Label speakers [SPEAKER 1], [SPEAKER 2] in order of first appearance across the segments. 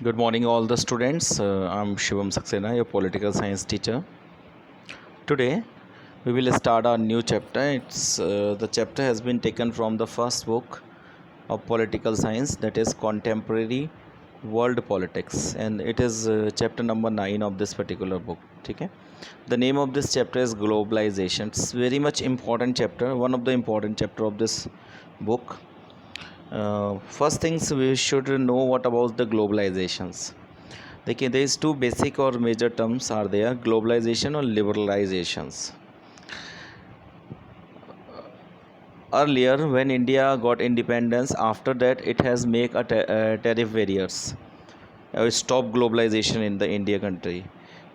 [SPEAKER 1] Good morning, all the students. I'm Shivam Saxena, your political science teacher. Today, we will start our new chapter. The chapter has been taken from the first book of political science, that is Contemporary World Politics, and it is chapter number 9 of this particular book. Okay? The name of this chapter is Globalization. It's very much important chapter, one of the important chapter of this book. First things we should know what about the globalizations. देखिए there is two basic और major terms are there, globalization और liberalizations. Earlier when India got independence, after that it has make a tariff barriers, stop globalization in the India country.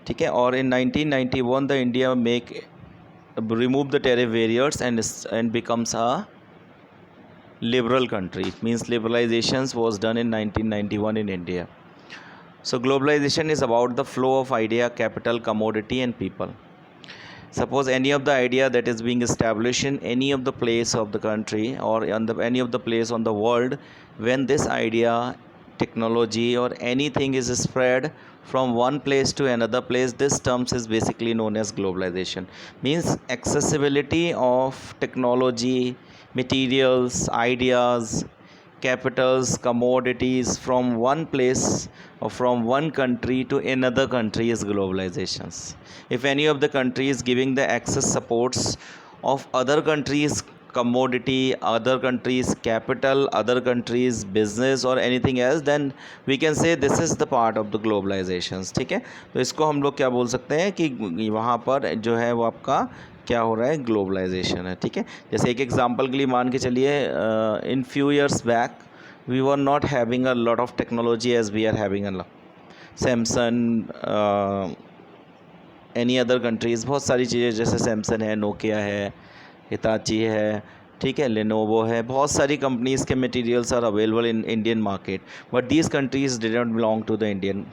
[SPEAKER 1] ठीक है. और in 1991 the India remove the tariff barriers and becomes a liberal country. It means liberalizations was done in 1991 in India. So globalization is about the flow of idea, capital, commodity and people. Suppose any of the idea that is being established in any of the place of the country or any of the place on the world, when this idea, technology or anything is spread from one place to another place, this terms is basically known as globalization. Means accessibility of technology, materials, ideas, capitals, commodities from one place or from one country to another country is globalizations. If any of the country is giving the access supports of other countries commodity, other countries capital, other countries business or anything else, then we can say this is the part of the globalizations. ठीक है. तो इसको हम लोग क्या बोल सकते हैं कि वहाँ पर जो है वो आपका क्या हो रहा है, ग्लोबलाइजेशन है. ठीक है. जैसे एक एग्जांपल के लिए मान के चलिए, in few years back we were not having a lot of technology as we are having a Samsung, any other countries, बहुत सारी चीज़ें जैसे सैमसंग है, नोकिया है, हिताची है, ठीक है, लेनोवो है, बहुत सारी कंपनीज़ के materials are available in Indian market, but these countries did not belong to the Indian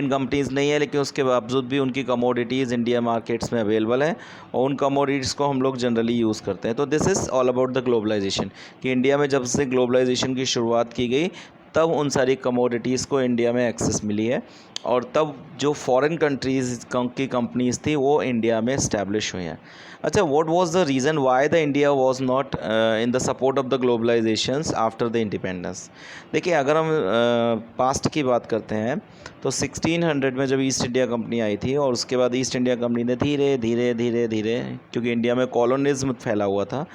[SPEAKER 1] companies नहीं है, लेकिन उसके बावजूद भी उनकी कमोडिटीज़ इंडिया मार्केट्स में अवेलेबल है और उन कमोडिटीज़ को हम लोग जनरली यूज़ करते हैं. तो this is all about the globalisation कि इंडिया में जब से ग्लोबलाइजेशन की शुरुआत की गई तब उन सारी कमोडिटीज़ को इंडिया में एक्सेस मिली है और तब जो फॉरेन कंट्रीज़ की कंपनीज़ थी वो इंडिया में इस्टेब्लिश हुई हैं. अच्छा, what was the reason why the India was not in the support of the globalisations after the independence. देखिए, अगर हम पास्ट की बात करते हैं तो 1600 में जब ईस्ट इंडिया कंपनी आई थी और उसके बाद ईस्ट इंडिया कंपनी ने धीरे धीरे धीरे धीरे, क्योंकि इंडिया में कॉलोनिज्म फैला हुआ था,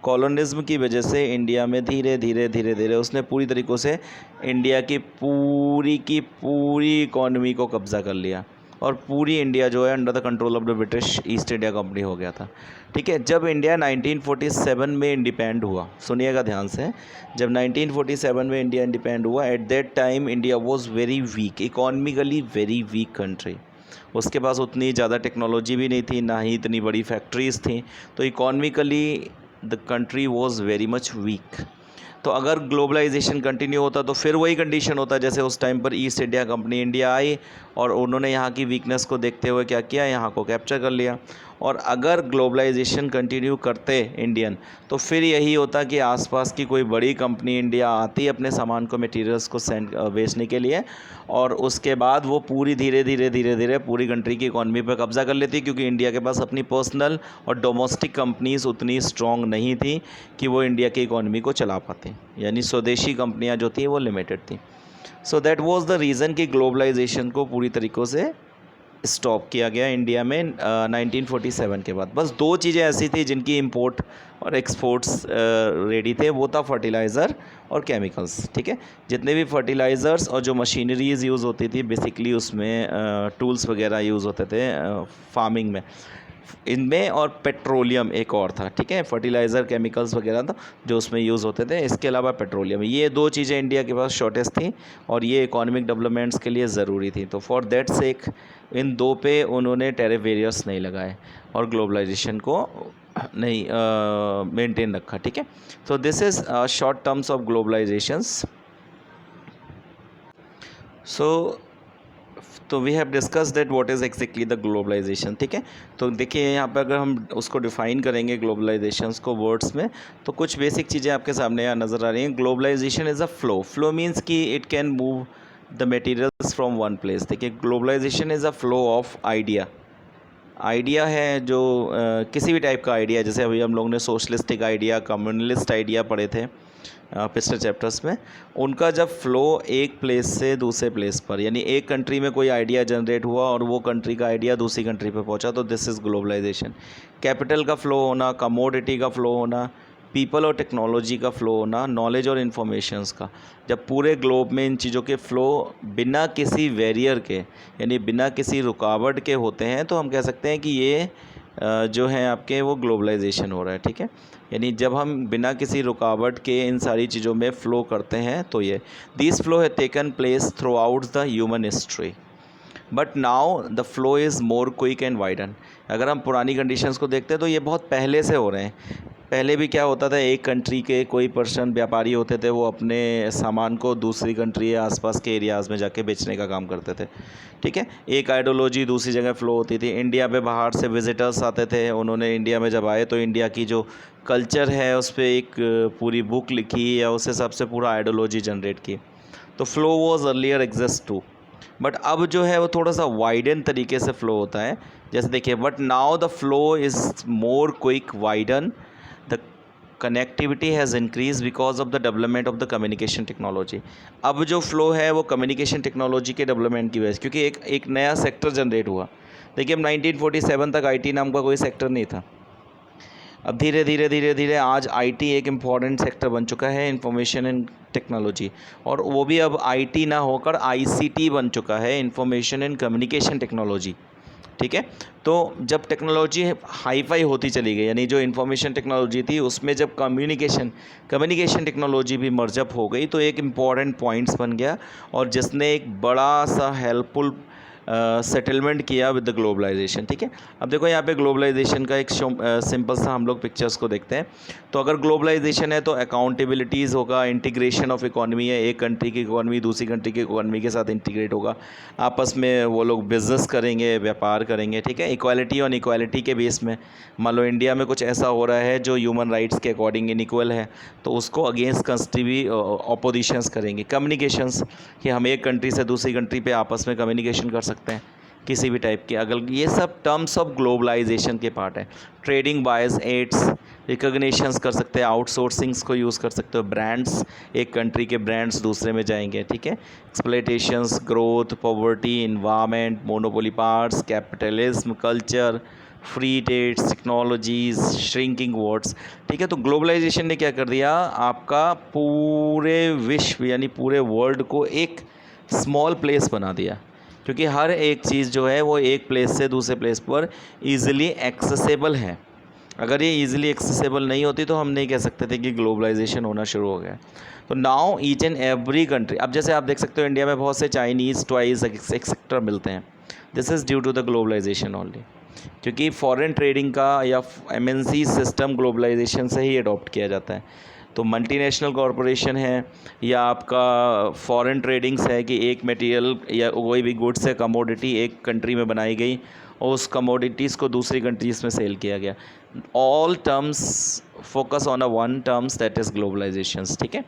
[SPEAKER 1] कॉलोनिज्म की वजह से इंडिया में धीरे धीरे धीरे धीरे उसने पूरी तरीक़ों से इंडिया की पूरी इकॉनमी को कब्ज़ा कर लिया और पूरी इंडिया जो है under the control of the British east India company हो गया था. ठीक है. जब इंडिया 1947 में इंडिपेंड हुआ, सुनिएगा ध्यान से, जब 1947 में इंडिया इंडिपेंड हुआ, at that time India was very weak, economically very weak country. उसके पास उतनी ज़्यादा टेक्नोलॉजी भी नहीं थी, ना ही इतनी बड़ी फैक्ट्रीज़ थी, तो economically the country was very much weak. तो अगर ग्लोबलाइजेशन कंटिन्यू होता तो फिर वही कंडीशन होता जैसे उस टाइम पर east India company India I और उन्होंने यहाँ की वीकनेस को देखते हुए क्या किया, यहाँ को कैप्चर कर लिया. और अगर ग्लोबलाइजेशन कंटिन्यू करते इंडियन तो फिर यही होता कि आसपास की कोई बड़ी कंपनी इंडिया आती अपने सामान को, मटेरियल्स को बेचने के लिए, और उसके बाद वो पूरी धीरे धीरे धीरे धीरे पूरी कंट्री की इकॉनमी पर कब्ज़ा कर लेती, क्योंकि इंडिया के पास अपनी पर्सनल और डोमेस्टिक कंपनीज़ उतनी स्ट्रॉन्ग नहीं थी कि वो इंडिया की इकॉनमी को चला पाते, यानी स्वदेशी कंपनियां जो थी वो लिमिटेड थी. So that was the reason कि ग्लोबलाइजेशन को पूरी तरीक़ों से स्टॉप किया गया इंडिया में 1947 के बाद. बस दो चीज़ें ऐसी थी जिनकी इंपोर्ट और एक्सपोर्ट्स रेडी थे, वो था फर्टिलाइज़र और केमिकल्स. ठीक है. जितने भी फर्टिलाइज़र्स और जो मशीनरीज़ यूज़ होती थी बेसिकली उसमें टूल्स वगैरह यूज़ होते थे फार्मिंग में, इनमें, और पेट्रोलियम एक और था. ठीक है. फर्टिलाइज़र केमिकल्स वगैरह था जो उसमें यूज़ होते थे, इसके अलावा पेट्रोलियम, ये दो चीज़ें इंडिया के पास शॉर्टेज थी और ये इकोनॉमिक डेवलपमेंट्स के लिए ज़रूरी थी. तो फॉर दैट सेक इन दो पे उन्होंने टैरिफ बैरियर्स नहीं लगाए और ग्लोबलाइजेशन को नहीं मेंटेन रखा. ठीक है. So this is short terms of globalisations. तो we have discuss that what is exactly the globalisation. ठीक है. तो देखिए यहाँ पर अगर हम उसको डिफ़ाइन करेंगे ग्लोबलाइजेशंस को वर्ड्स में, तो कुछ बेसिक चीज़ें आपके सामने यहाँ नज़र आ रही हैं. Globalisation is a flow. Flow means कि it can move the materials from one place. देखिए globalisation is a flow of idea. Idea है जो किसी भी टाइप का आइडिया, जैसे अभी हम लोग ने सोशलिस्टिक आइडिया, कम्युनलिस्ट आइडिया पढ़े थे पिछले चैप्टर्स में, उनका जब फ्लो एक प्लेस से दूसरे प्लेस पर, यानी एक कंट्री में कोई आइडिया जनरेट हुआ और वो कंट्री का आइडिया दूसरी कंट्री पे पहुंचा, तो दिस इज़ ग्लोबलाइजेशन। कैपिटल का फ्लो होना, कमोडिटी का फ्लो होना, पीपल और टेक्नोलॉजी का फ़्लो होना, नॉलेज और इन्फॉर्मेशंस का, जब पूरे ग्लोब में इन चीज़ों के फ़्लो बिना किसी बैरियर के, यानी बिना किसी रुकावट के होते हैं, तो हम कह सकते हैं कि ये जो है आपके वो ग्लोबलाइजेशन हो रहा है। ठीक है, यानी जब हम बिना किसी रुकावट के इन सारी चीज़ों में फ़्लो करते हैं, तो ये दिस फ्लो है taken place through out the human history, but now the flow is more quick and widen. अगर हम पुरानी कंडीशंस को देखते हैं तो ये बहुत पहले से हो रहे हैं। पहले भी क्या होता था, एक कंट्री के कोई पर्सन व्यापारी होते थे, वो अपने सामान को दूसरी कंट्री या आसपास के एरियाज़ में जाके बेचने का काम करते थे। ठीक है, एक आइडियोलॉजी दूसरी जगह फ़्लो होती थी। इंडिया पे बाहर से विजिटर्स आते थे, उन्होंने इंडिया में जब आए तो इंडिया की जो कल्चर है उस पर एक पूरी बुक लिखी या उस हिसाब से पूरा आइडियोलॉजी जनरेट की। तो flow was earlier exist too, but अब जो है वो थोड़ा सा वाइडन तरीके से फ़्लो होता है। जैसे देखिए, but now the flow is more quick widen, the connectivity has increase because of the development of the communication technology. अब जो फ्लो है वो कम्युनिकेशन टेक्नोलॉजी के डेवलपमेंट की वजह से, क्योंकि एक नया सेक्टर जनरेट हुआ। देखिए, अब 1947 तक आईटी नाम का कोई सेक्टर नहीं था। अब धीरे धीरे धीरे धीरे आज आईटी एक इम्पॉर्टेंट सेक्टर बन चुका है, इंफॉर्मेशन एंड टेक्नोलॉजी, और वो भी अब आईटी ना होकर आईसीटी बन चुका है, इंफॉर्मेशन एंड कम्युनिकेशन टेक्नोलॉजी। ठीक है, तो जब टेक्नोलॉजी हाई फाई होती चली गई, यानी जो इन्फॉर्मेशन टेक्नोलॉजी थी उसमें जब कम्युनिकेशन टेक्नोलॉजी भी मर्जअप हो गई, तो एक इम्पॉर्टेंट पॉइंट्स बन गया, और जिसने एक बड़ा सा हेल्पफुल सेटलमेंट किया विद द ग्लोबलाइजेशन। ठीक है, अब देखो यहाँ पे ग्लोबलाइजेशन का एक सिंपल सा हम लोग पिक्चर्स को देखते हैं। तो अगर ग्लोबलाइजेशन है तो अकाउंटेबिलिटीज़ होगा, इंटीग्रेशन ऑफ इकोनॉमी है, एक कंट्री की इकोनॉमी दूसरी कंट्री की इकोनॉमी के साथ इंटीग्रेट होगा, आपस में वो लोग बिजनेस करेंगे, व्यापार करेंगे। ठीक है, इक्वालिटी ऑन इक्वालिटी के बेस में, मान लो इंडिया में कुछ ऐसा हो रहा है जो ह्यूमन राइट्स के अकॉर्डिंग इनइक्वल है, तो उसको अगेंस्ट कंट्री भी अपोजिशंस करेंगे। कम्युनिकेशंस, कि हम एक कंट्री से दूसरी कंट्री पे आपस में कम्युनिकेशन कर सकते हैं किसी भी टाइप के, अगर ये सब टर्म्स ऑफ ग्लोबलाइजेशन के पार्ट है। ट्रेडिंग, बायस, एड्स, रिकग्निशंस कर सकते हैं, आउटसोर्सिंग्स को यूज़ कर सकते हो, ब्रांड्स, एक कंट्री के ब्रांड्स दूसरे में जाएंगे। ठीक है, exploitations, growth, poverty, environment, monopoly parts, capitalism, culture, free trades, technologies, shrinking words. ठीक है, तो ग्लोबलाइजेशन ने क्या कर दिया, आपका पूरे विश्व यानी पूरे वर्ल्ड को एक स्मॉल प्लेस बना दिया, क्योंकि हर एक चीज़ जो है वो एक प्लेस से दूसरे प्लेस पर ईज़िली एक्सेसिबल है। अगर ये ईज़िली एक्सेसिबल नहीं होती तो हम नहीं कह सकते थे कि ग्लोबलाइजेशन होना शुरू हो गया। तो now each and every country, अब जैसे आप देख सकते हो इंडिया में बहुत से चाइनीज़ टॉयज़ एक्सेट्रा मिलते हैं, this is due to the globalisation only, क्योंकि फॉरेन ट्रेडिंग का या एमएनसी सिस्टम ग्लोबलाइजेशन से ही अडॉप्ट किया जाता है। तो मल्टीनेशनल कॉरपोरेशन है या आपका फॉरेन ट्रेडिंग्स है कि एक मटेरियल या कोई भी गुड्स है, कमोडिटी एक कंट्री में बनाई गई और उस कमोडिटीज़ को दूसरी कंट्रीज़ में सेल किया गया। All terms focus on a one terms that is globalisations. ठीक है,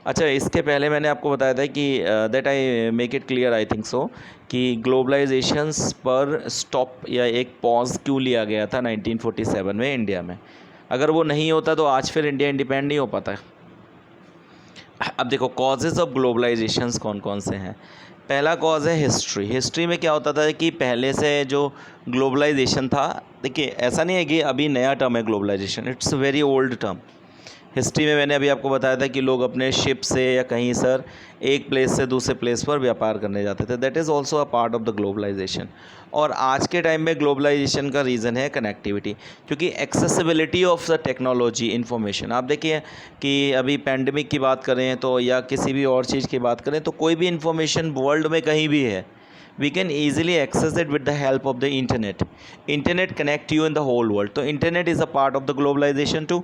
[SPEAKER 1] अच्छा, इसके पहले मैंने आपको बताया था कि that I make it clear, I think so, कि ग्लोबलाइजेशंस पर स्टॉप या एक पॉज क्यों लिया गया था 1947 में इंडिया में। अगर वो नहीं होता तो आज फिर इंडिया इंडिपेंडेंट नहीं हो पाता। अब देखो कॉजेज़ ऑफ ग्लोबलाइजेशंस कौन कौन से हैं। पहला कॉज है हिस्ट्री। हिस्ट्री में क्या होता था कि पहले से जो ग्लोबलाइजेशन था, देखिए ऐसा नहीं है कि अभी नया टर्म है globalisation, it's a very old term. History में मैंने अभी आपको बताया था कि लोग अपने शिप से या कहीं सर एक प्लेस से दूसरे प्लेस पर व्यापार करने जाते थे, that is also a part of the globalisation. और आज के टाइम में ग्लोबलाइजेशन का रीज़न है कनेक्टिविटी, क्योंकि accessibility of the technology, information. आप देखिए कि अभी पैंडमिक की बात करें तो या किसी भी और चीज़ की बात करें तो कोई भी इन्फॉर्मेशन वर्ल्ड में कहीं भी है, we can easily access it with the help of the internet connect you in the whole world। तो internet is a part of the globalization too,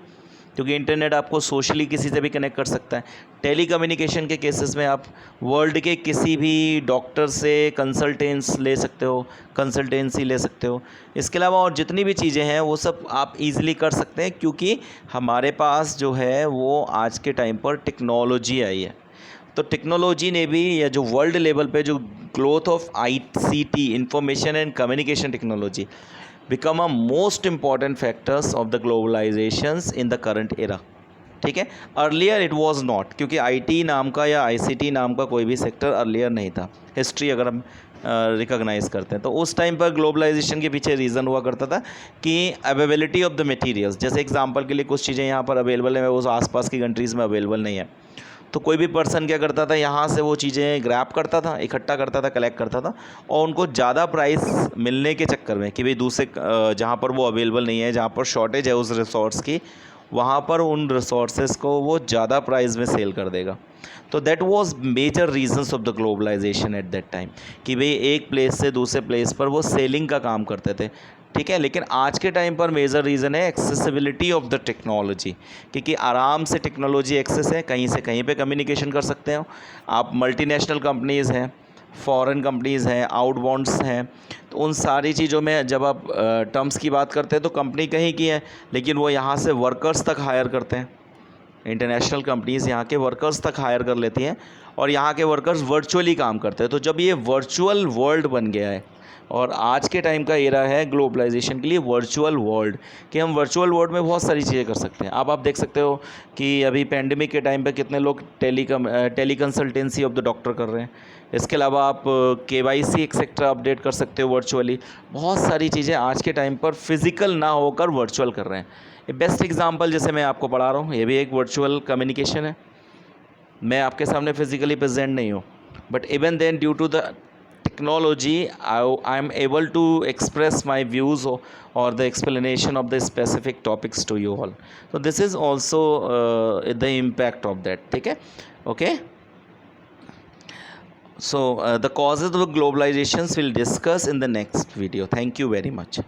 [SPEAKER 1] क्योंकि इंटरनेट आपको सोशली किसी से भी कनेक्ट कर सकता है। टेली कम्युनिकेशन के केसेस में आप वर्ल्ड के किसी भी डॉक्टर से कंसल्टेंसी ले सकते हो। इसके अलावा और जितनी भी चीज़ें हैं वो सब आप इजीली कर सकते हैं, क्योंकि हमारे पास जो है वो आज के टाइम पर टेक्नोलॉजी आई है। तो टेक्नोलॉजी ने भी, या जो वर्ल्ड लेवल पे जो growth of ICT, information and communication technology, become a most important factors of the globalisations in the current era. ठीक है, अर्लियर इट वाज नॉट, क्योंकि IT नाम का या ICT नाम का कोई भी सेक्टर अर्लियर नहीं था। हिस्ट्री अगर हम रिकॉग्नाइज करते हैं तो उस टाइम पर ग्लोबलाइजेशन के पीछे रीज़न हुआ करता था कि अवेलेबिलिटी ऑफ द मटेरियल्स, जैसे एग्जांपल के लिए कुछ चीज़ें यहाँ पर अवेलेबल है, वो आसपास की कंट्रीज़ में अवेलेबल नहीं है, तो कोई भी पर्सन क्या करता था, यहाँ से वो चीज़ें ग्रैब करता था, इकट्ठा करता था, कलेक्ट करता था, और उनको ज़्यादा प्राइस मिलने के चक्कर में कि भाई दूसरे जहाँ पर वो अवेलेबल नहीं है, जहाँ पर शॉर्टेज है उस रिसोर्स की, वहाँ पर उन रिसोर्सेज को वो ज़्यादा प्राइस में सेल कर देगा। तो that was major reasons of the globalisation at that time, कि भाई एक प्लेस से दूसरे प्लेस पर वो सेलिंग का काम करते थे। ठीक है, लेकिन आज के टाइम पर मेजर रीज़न है एक्सेसिबिलिटी ऑफ द टेक्नोलॉजी, क्योंकि आराम से टेक्नोलॉजी एक्सेस है, कहीं से कहीं पे कम्युनिकेशन कर सकते हो आप। मल्टीनेशनल कंपनीज़ हैं, फॉरेन कंपनीज़ हैं, आउटबाउंड्स हैं, तो उन सारी चीज़ों में जब आप टर्म्स की बात करते हैं तो कंपनी कहीं की है, लेकिन वो यहाँ से वर्कर्स तक हायर करते हैं। इंटरनेशनल कंपनीज़ यहाँ के वर्कर्स तक हायर कर लेती हैं और यहाँ के वर्कर्स वर्चुअली काम करते हैं। तो जब ये वर्चुअल वर्ल्ड बन गया है, और आज के टाइम का एरा है ग्लोबलाइजेशन के लिए वर्चुअल वर्ल्ड, कि हम वर्चुअल वर्ल्ड में बहुत सारी चीज़ें कर सकते हैं। अब आप देख सकते हो कि अभी पेंडेमिक के टाइम पे कितने लोग teleconsultancy of the doctor कर रहे हैं। इसके अलावा आप KYC एक्सेट्रा अपडेट कर सकते हो वर्चुअली। बहुत सारी चीज़ें आज के टाइम पर फिज़िकल ना होकर वर्चुअल कर रहे हैं। ये बेस्ट एग्जांपल जैसे मैं आपको पढ़ा रहा हूँ, ये भी एक वर्चुअल कम्युनिकेशन है। मैं आपके सामने फिज़िकली प्रेजेंट नहीं हूँ, but even then due to the technology I am able to express my views or the explanation of the specific topics to you all. So this is also the impact of that. ठीक है, okay. So the causes of globalizations we'll discuss in the next video. Thank you very much.